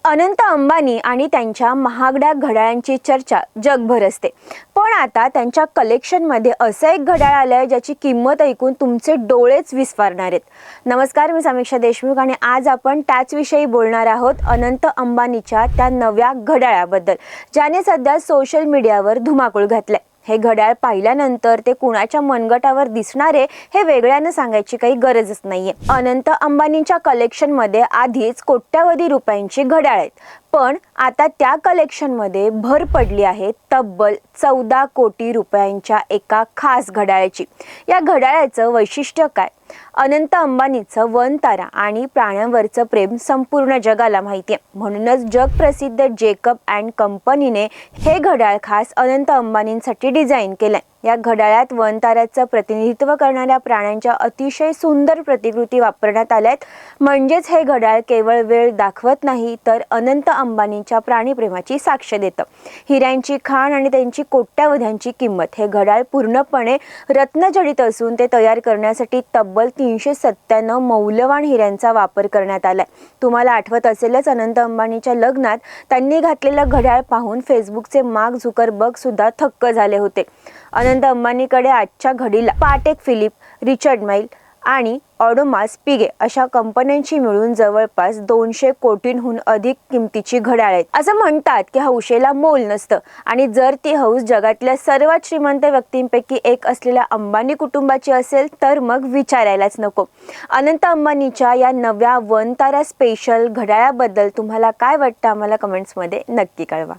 अनंत अंबानी आणि त्यांच्या महागड्या घड्याळांची चर्चा जगभर असते। पण आता त्यांच्या कलेक्शनमध्ये असं एक घड्याळ आलंय ज्याची किंमत ऐकून तुमचे डोळेच विस्फारणार आहेत। नमस्कार, मी समीक्षा देशमुख आणि आज आपण त्याच विषयी बोलणार आहोत, अनंत अंबानीच्या त्या नव्या घड्याळाबद्दल ज्याने सध्या सोशल मीडियावर धुमाकूळ घातलाय। हे घड्याळ पाहिल्यानंतर ते कुणाच्या मनगटावर दिसणारे हे वेगळ्यानं सांगायची काही गरजच नाहीये। अनंत अंबानींच्या कलेक्शनमध्ये आधीच कोट्यावधी रुपयांची घड्याळ आहेत, पण आता त्या कलेक्शनमध्ये भर पडली आहे तब्बल 14 कोटी रुपयांच्या एका खास घड्याळाची। या घड्याळाचं वैशिष्ट्य काय? अनंत अंबानीचं वन तारा आणि प्राण्यांवरचं प्रेम संपूर्ण जगाला माहिती आहे, म्हणूनच जगप्रसिद्ध जेकब अँड कंपनीने हे घड्याळ खास अनंत अंबानींसाठी डिझाईन केलंय। या घड्याळात वन ताऱ्याचं प्रतिनिधित्व करणाऱ्या प्राण्यांच्या अतिशय सुंदर प्रतिकृती वापरण्यात आल्यात। म्हणजेच हे घड्याळ केवळ वेळ दाखवत नाही, तर अनंत अंबानींच्या प्राणीप्रेमाची साक्ष देतं। हिऱ्यांची खाण आणि त्यांची कोट्यावध्यांची किंमत। हे घड्याळ पूर्णपणे रत्नजडित असून ते तयार करण्यासाठी तब्बल 397 मौल्यवान हिऱ्यांचा वापर करण्यात आलाय। तुम्हाला आठवत असेलच, अनंत अंबानीच्या लग्नात त्यांनी घातलेलं घड्याळ पाहून फेसबुकचे मार्क झुकरबर्ग सुद्धा थक्क झाले होते। अनंत अंबानीकडे आजच्या घडीला पाटेक फिलिप, रिचर्ड माईल आणि ऑडोमास पिगे अशा कंपन्यांची मिळून जवळपास 200 कोटींहून अधिक किमतीची घड्याळ आहेत। असं म्हणतात की हौशेला मोल नसतं, आणि जर ती हौस जगातल्या सर्वात श्रीमंत व्यक्तींपैकी एक असलेल्या अंबानी कुटुंबाची असेल तर मग विचारायलाच नको। अनंत अंबानीच्या या नव्या वन तारा स्पेशल घड्याळाबद्दल तुम्हाला काय वाटतं? आम्हाला कमेंट्समध्ये नक्की कळवा।